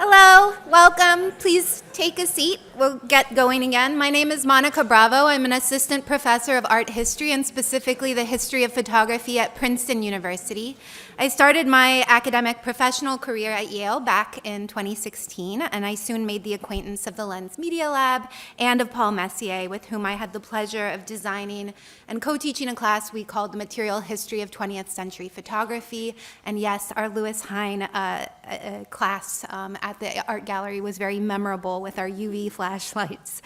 Hello, welcome. Please take a seat. We'll get going again. My name is Monica Bravo. I'm an assistant professor of art history and specifically the history of photography at Princeton University. I started my academic professional career at Yale back in 2016, and I soon made the acquaintance of the Lens Media Lab and of Paul Messier, with whom I had the pleasure of designing and co-teaching a class we called the Material History of 20th Century Photography. And yes, our Lewis Hine class at the art gallery was very memorable with our UV flashlights.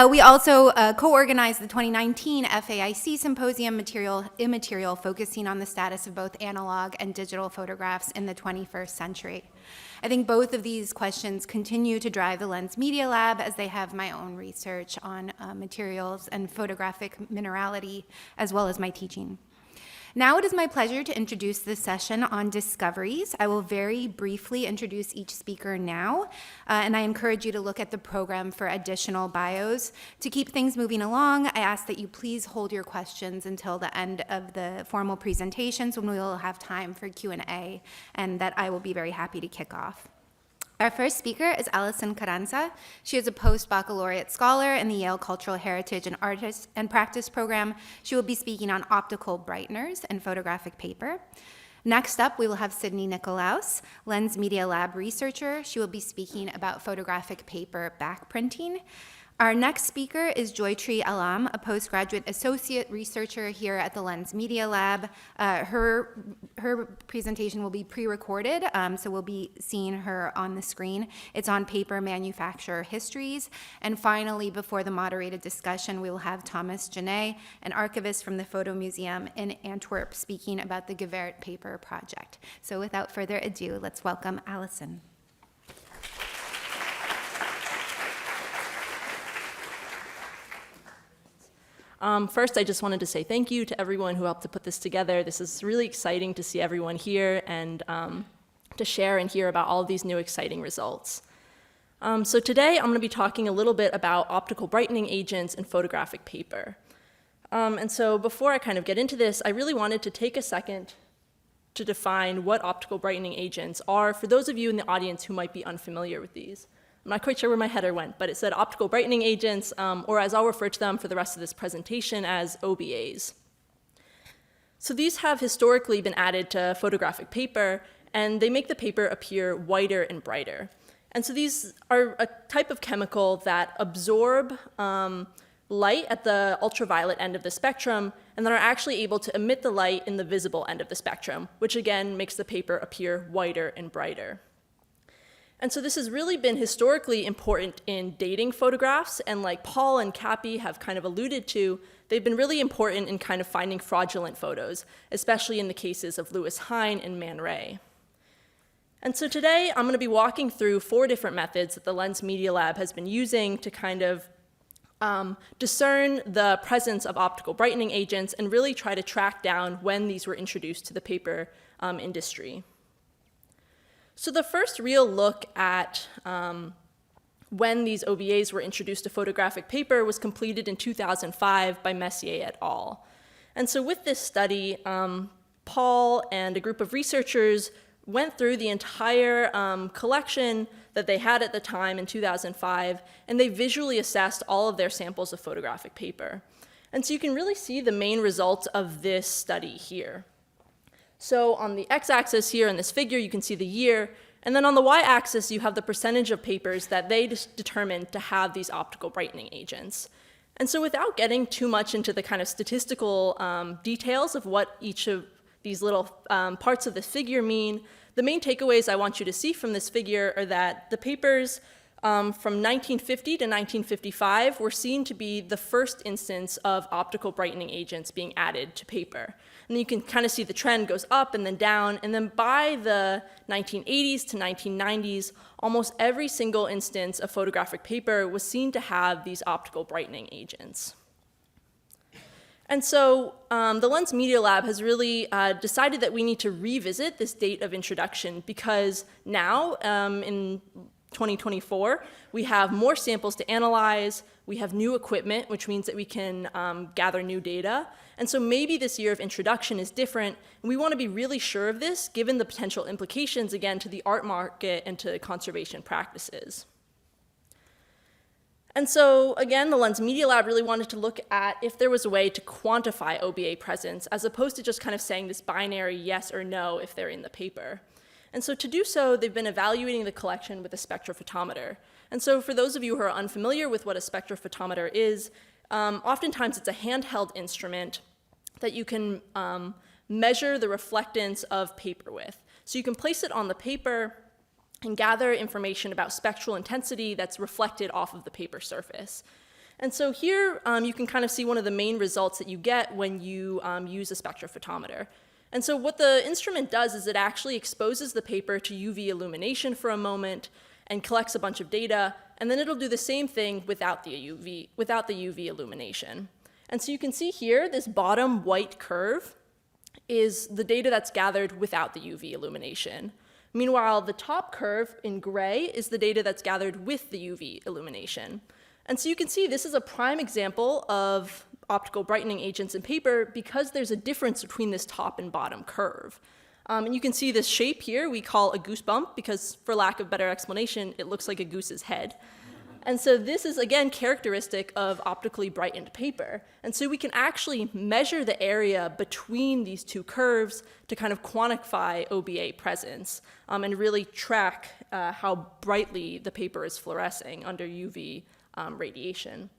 We also co-organized the 2019 FAIC Symposium Material Immaterial, focusing on the status of both analog and digital photographs in the 21st century. I think both of these questions continue to drive the Lens Media Lab, as they have my own research on materials and photographic minerality, as well as my teaching. Now it is my pleasure to introduce this session on discoveries. I will very briefly introduce each speaker now, and I encourage you to look at the program for additional bios. To keep things moving along, I ask that you please hold your questions until the end of the formal presentations, when we will have time for Q&A, and that I will be very happy to kick off. Our first speaker is Alison Carranza. She is a post-baccalaureate scholar in the Yale Cultural Heritage and Artist and Practice program. She will be speaking on optical brighteners and photographic paper. Next up, we will have Sydney Nicolaus, Lens Media Lab researcher. She will be speaking about photographic paper backprinting. Our next speaker is Joytree Alam, a postgraduate associate researcher here at the Lens Media Lab. Her presentation will be pre-recorded, so we'll be seeing her on the screen. It's on paper manufacturer histories. And finally, before the moderated discussion, we will have Thomas Genet, an archivist from the Photo Museum in Antwerp, speaking about the Geverт paper project. So without further ado, let's welcome Alison. First, I just wanted to say thank you to everyone who helped to put this together. This is really exciting to see everyone here and to share and hear about all of these new exciting results. So today, I'm going to be talking a little bit about optical brightening agents and photographic paper. And so before I kind of get into this, I really wanted to take a second to define what optical brightening agents are for those of you in the audience who might be unfamiliar with these. I'm not quite sure where my header went, but it said optical brightening agents, or as I'll refer to them for the rest of this presentation as OBAs. So these have historically been added to photographic paper, and they make the paper appear whiter and brighter. And so these are a type of chemical that absorb light at the ultraviolet end of the spectrum, and that are actually able to emit the light in the visible end of the spectrum, which again makes the paper appear whiter and brighter. And so this has really been historically important in dating photographs, and like Paul and Cappy have kind of alluded to, they've been really important in kind of finding fraudulent photos, especially in the cases of Lewis Hine and Man Ray. And so today I'm going to be walking through 4 different methods that the Lens Media Lab has been using to kind of discern the presence of optical brightening agents and really try to track down when these were introduced to the paper industry. So the first real look at when these OBAs were introduced to photographic paper was completed in 2005 by Messier et al. And so with this study, Paul and a group of researchers went through the entire collection that they had at the time in 2005, and they visually assessed all of their samples of photographic paper. And so you can really see the main results of this study here. So on the x-axis here in this figure, you can see the year, and then on the y-axis, you have the percentage of papers that they determined to have these optical brightening agents. And so without getting too much into the kind of statistical details of what each of these little parts of the figure mean, the main takeaways I want you to see from this figure are that the papers from 1950 to 1955 were seen to be the first instance of optical brightening agents being added to paper. And you can kind of see the trend goes up and then down, and then by the 1980s to 1990s, almost every single instance of photographic paper was seen to have these optical brightening agents. And so the Lens Media Lab has really decided that we need to revisit this date of introduction, because now, in 2024, we have more samples to analyze, we have new equipment, which means that we can gather new data. And so maybe this year of introduction is different, and we want to be really sure of this, given the potential implications, again, to the art market and to conservation practices. And so, again, the Lens Media Lab really wanted to look at if there was a way to quantify OBA presence, as opposed to just kind of saying this binary yes or no if they're in the paper. And so to do so, they've been evaluating the collection with a spectrophotometer. And so for those of you who are unfamiliar with what a spectrophotometer is, oftentimes it's a handheld instrument that you can measure the reflectance of paper with. So you can place it on the paper and gather information about spectral intensity that's reflected off of the paper surface. And so here you can kind of see one of the main results that you get when you use a spectrophotometer. And so what the instrument does is it actually exposes the paper to UV illumination for a moment and collects a bunch of data, and then it'll do the same thing without the UV illumination. And so you can see here, this bottom white curve is the data that's gathered without the UV illumination. Meanwhile, the top curve in gray is the data that's gathered with the UV illumination. And so you can see this is a prime example of optical brightening agents in paper because there's a difference between this top and bottom curve. And you can see this shape here we call a goosebump because, for lack of better explanation, it looks like a goose's head. And so this is, again, characteristic of optically brightened paper. And so we can actually measure the area between these two curves to kind of quantify OBA presence and really track how brightly the paper is fluorescing under UV radiation.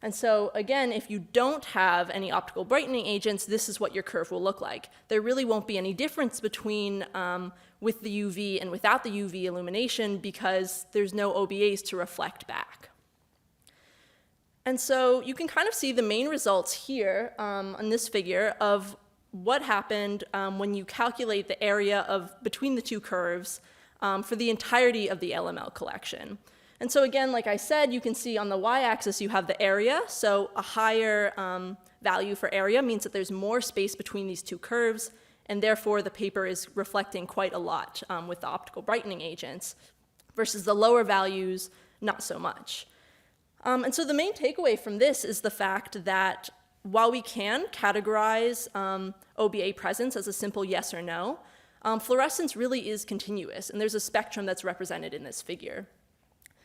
And so, again, if you don't have any optical brightening agents, this is what your curve will look like. There really won't be any difference between with the UV and without the UV illumination because there's no OBAs to reflect back. And so you can kind of see the main results here on this figure of what happened when you calculate the area between the two curves for the entirety of the LML collection. And so again, like I said, you can see on the y-axis you have the area. So a higher value for area means that there's more space between these two curves, and therefore the paper is reflecting quite a lot with the optical brightening agents, versus the lower values, not so much. And so the main takeaway from this is the fact that while we can categorize OBA presence as a simple yes or no, fluorescence really is continuous, and there's a spectrum that's represented in this figure.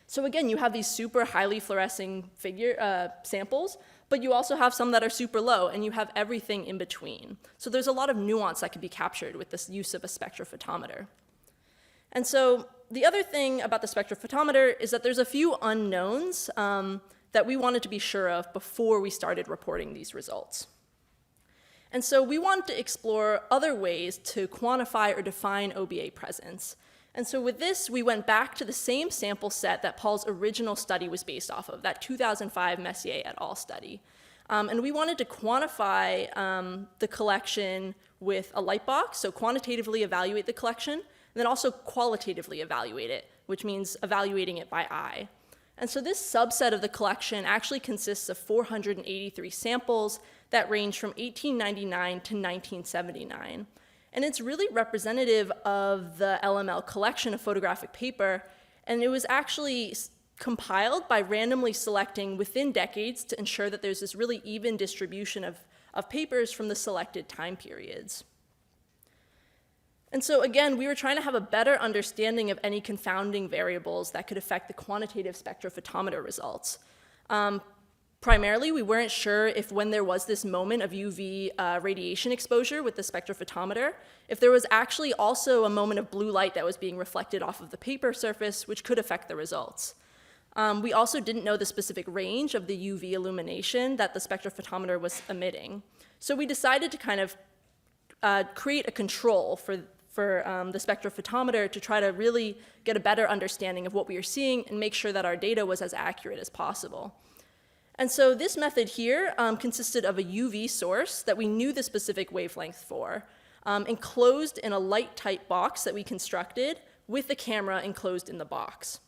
So again, you have these super highly fluorescing samples, but you also have some that are super low, and you have everything in between. So there's a lot of nuance that can be captured with this use of a spectrophotometer. And so the other thing about the spectrophotometer is that there's a few unknowns that we wanted to be sure of before we started reporting these results. And so we wanted to explore other ways to quantify or define OBA presence. And so with this, we went back to the same sample set that Paul's original study was based off of, that 2005 Messier et al. Study. And we wanted to quantify the collection with a light box, so quantitatively evaluate the collection, and then also qualitatively evaluate it, which means evaluating it by eye. And so this subset of the collection actually consists of 483 samples that range from 1899 to 1979. And it's really representative of the LML collection of photographic paper, and it was actually compiled by randomly selecting within decades to ensure that there's this really even distribution of papers from the selected time periods. And so again, we were trying to have a better understanding of any confounding variables that could affect the quantitative spectrophotometer results. Primarily, we weren't sure if when there was this moment of UV radiation exposure with the spectrophotometer, if there was actually also a moment of blue light that was being reflected off of the paper surface, which could affect the results. We also didn't know the specific range of the UV illumination that the spectrophotometer was emitting. So we decided to kind of create a control for the spectrophotometer to try to really get a better understanding of what we were seeing and make sure that our data was as accurate as possible. And so this method here consisted of a UV source that we knew the specific wavelength for, enclosed in a light-tight box that we constructed with the camera enclosed in the box.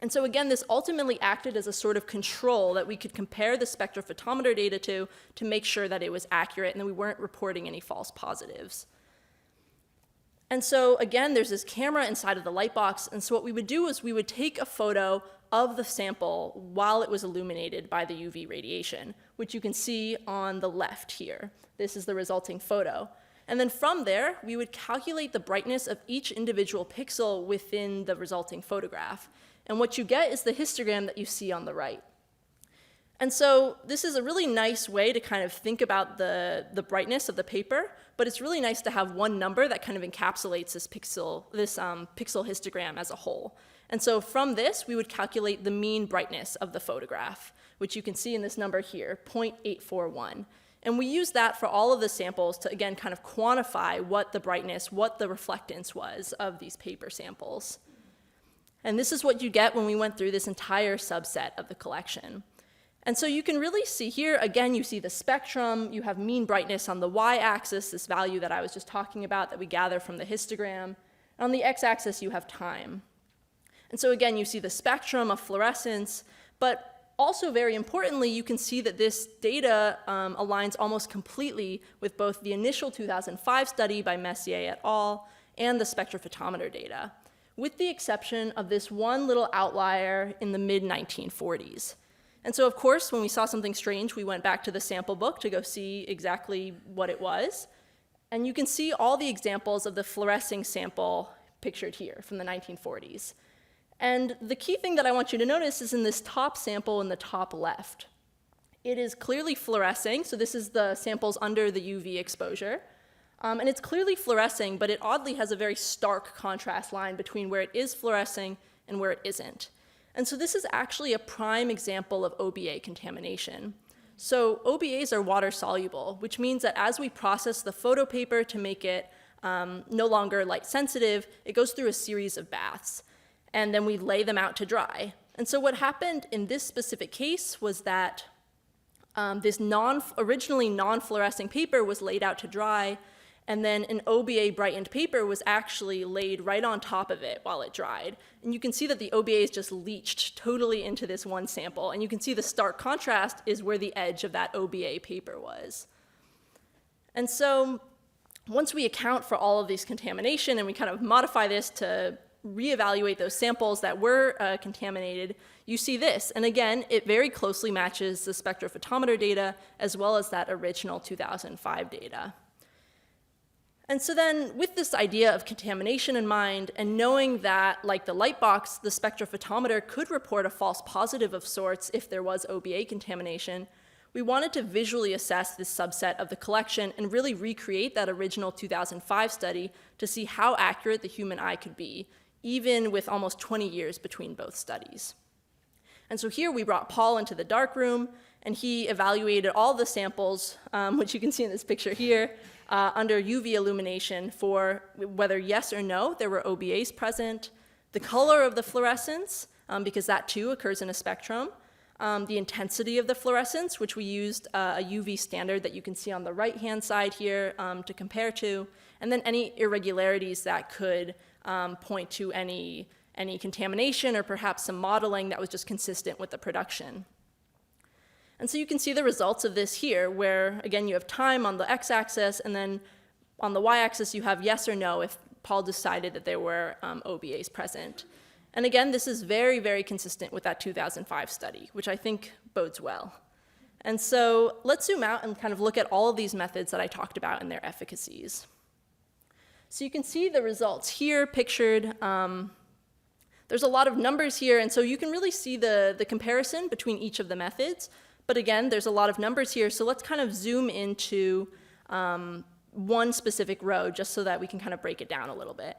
And so again, this ultimately acted as a sort of control that we could compare the spectrophotometer data to make sure that it was accurate and that we weren't reporting any false positives. And so again, there's this camera inside of the light box, and so what we would do is we would take a photo of the sample while it was illuminated by the UV radiation, which you can see on the left here. This is the resulting photo. And then from there, we would calculate the brightness of each individual pixel within the resulting photograph. And what you get is the histogram that you see on the right. And so this is a really nice way to kind of think about the brightness of the paper, but it's really nice to have one number that kind of encapsulates this pixel histogram as a whole. And so from this, we would calculate the mean brightness of the photograph, which you can see in this number here, 0.841. And we use that for all of the samples to, again, kind of quantify what the brightness, what the reflectance was of these paper samples. And this is what you get when we went through this entire subset of the collection. And so you can really see here, again, you see the spectrum, you have mean brightness on the y-axis, this value that I was just talking about that we gather from the histogram. And on the x-axis, you have time. And so again, you see the spectrum of fluorescence, but also very importantly, you can see that this data aligns almost completely with both the initial 2005 study by Messier et al. And the spectrophotometer data, with the exception of this one little outlier in the mid-1940s. And so, of course, when we saw something strange, we went back to the sample book to go see exactly what it was. And you can see all the examples of the fluorescing sample pictured here from the 1940s. And the key thing that I want you to notice is in this top sample in the top left. It is clearly fluorescing, so this is the samples under the UV exposure. And it's clearly fluorescing, but it oddly has a very stark contrast line between where it is fluorescing and where it isn't. And so this is actually a prime example of OBA contamination. So OBAs are water soluble, which means that as we process the photo paper to make it no longer light sensitive, it goes through a series of baths, and then we lay them out to dry. And so what happened in this specific case was that this originally non-fluorescing paper was laid out to dry, and then an OBA brightened paper was actually laid right on top of it while it dried. And you can see that the OBAs just leached totally into this one sample, and you can see the stark contrast is where the edge of that OBA paper was. And so once we account for all of these contamination and we kind of modify this to reevaluate those samples that were contaminated, you see this. And again, it very closely matches the spectrophotometer data as well as that original 2005 data. And so then with this idea of contamination in mind and knowing that, like the light box, the spectrophotometer could report a false positive of sorts if there was OBA contamination, we wanted to visually assess this subset of the collection and really recreate that original 2005 study to see how accurate the human eye could be, even with almost 20 years between both studies. And so here we brought Paul into the darkroom, and he evaluated all the samples, which you can see in this picture here, under UV illumination for whether yes or no there were OBAs present, the color of the fluorescence, because that too occurs in a spectrum, the intensity of the fluorescence, which we used a UV standard that you can see on the right-hand side here to compare to, and then any irregularities that could point to any contamination or perhaps some modeling that was just consistent with the production. And so you can see the results of this here, where, again, you have time on the x-axis, and then on the y-axis you have yes or no if Paul decided that there were OBAs present. And again, this is very, very consistent with that 2005 study, which I think bodes well. And so let's zoom out and kind of look at all of these methods that I talked about and their efficacies. So you can see the results here pictured. There's a lot of numbers here, and so you can really see the comparison between each of the methods. But again, there's a lot of numbers here, so let's kind of zoom into one specific row just so that we can kind of break it down a little bit.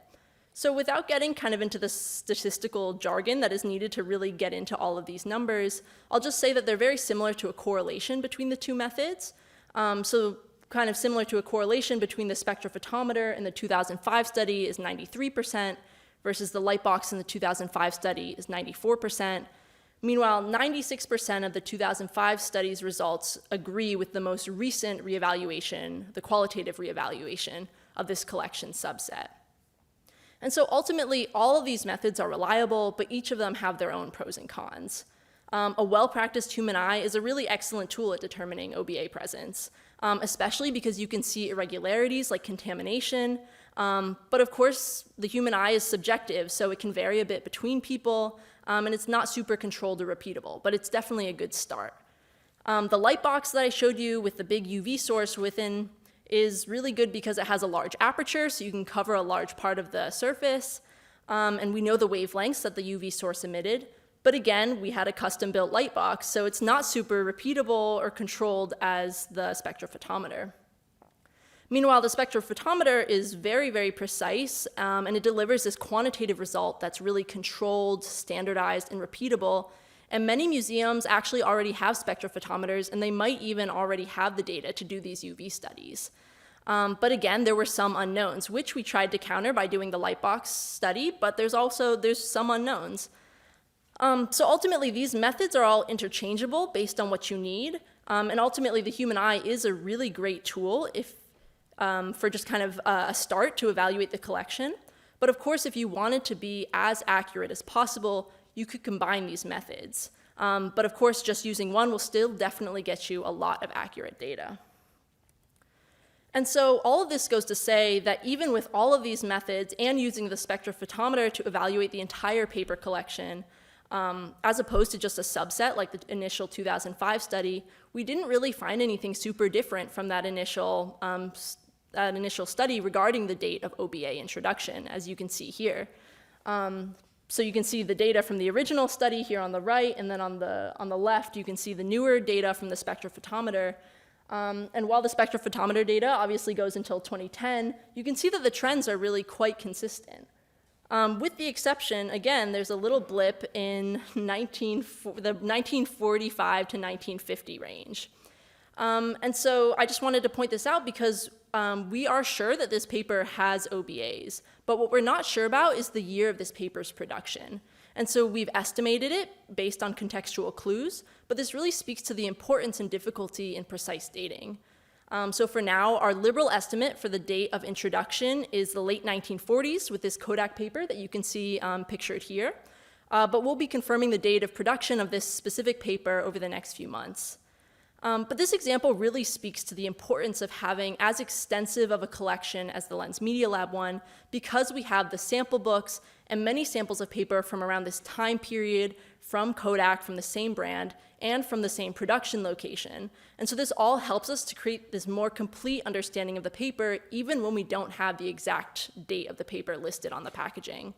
So without getting kind of into the statistical jargon that is needed to really get into all of these numbers, I'll just say that they're very similar to a correlation between the two methods. So kind of similar to a correlation between the spectrophotometer in the 2005 study is 93%, versus the light box in the 2005 study is 94%. Meanwhile, 96% of the 2005 study's results agree with the most recent reevaluation, the qualitative reevaluation of this collection subset. And so ultimately, all of these methods are reliable, but each of them have their own pros and cons. A well-practiced human eye is a really excellent tool at determining OBA presence, especially because you can see irregularities like contamination, But of course, the human eye is subjective, so it can vary a bit between people, and it's not super controlled or repeatable, but it's definitely a good start. The light box that I showed you with the big UV source within is really good because it has a large aperture, so you can cover a large part of the surface, and we know the wavelengths that the UV source emitted. But again, we had a custom-built light box, so it's not super repeatable or controlled as the spectrophotometer. Meanwhile, the spectrophotometer is very, very precise, and it delivers this quantitative result that's really controlled, standardized, and repeatable. And many museums actually already have spectrophotometers, and they might even already have the data to do these UV studies. But again, there were some unknowns, which we tried to counter by doing the Lightbox study, but there's some unknowns. So ultimately, these methods are all interchangeable based on what you need, and ultimately, the human eye is a really great tool for just kind of a start to evaluate the collection. But of course, if you wanted to be as accurate as possible, you could combine these methods. But of course, just using one will still definitely get you a lot of accurate data. And so all of this goes to say that even with all of these methods and using the spectrophotometer to evaluate the entire paper collection, as opposed to just a subset like the initial 2005 study, we didn't really find anything super different from that initial study regarding the date of OBA introduction, as you can see here. So you can see the data from the original study here on the right, and then on the left, you can see the newer data from the spectrophotometer. And while the spectrophotometer data obviously goes until 2010, you can see that the trends are really quite consistent. With the exception, again, there's a little blip in the 1945 to 1950 range. And so I just wanted to point this out because we are sure that this paper has OBAs, but what we're not sure about is the year of this paper's production. And so we've estimated it based on contextual clues, but this really speaks to the importance and difficulty in precise dating. So for now, our liberal estimate for the date of introduction is the late 1940s with this Kodak paper that you can see pictured here. But we'll be confirming the date of production of this specific paper over the next few months. But this example really speaks to the importance of having as extensive of a collection as the Lens Media Lab one, because we have the sample books and many samples of paper from around this time period, from Kodak, from the same brand, and from the same production location. And so this all helps us to create this more complete understanding of the paper, even when we don't have the exact date of the paper listed on the packaging.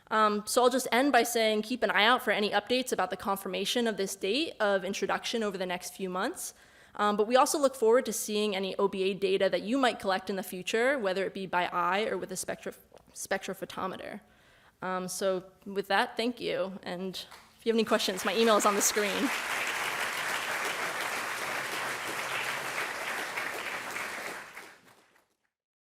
So I'll just end by saying keep an eye out for any updates about the confirmation of this date of introduction over the next few months. But we also look forward to seeing any OBA data that you might collect in the future, whether it be by eye or with a spectrophotometer. So with that, thank you. And if you have any questions, my email is on the screen.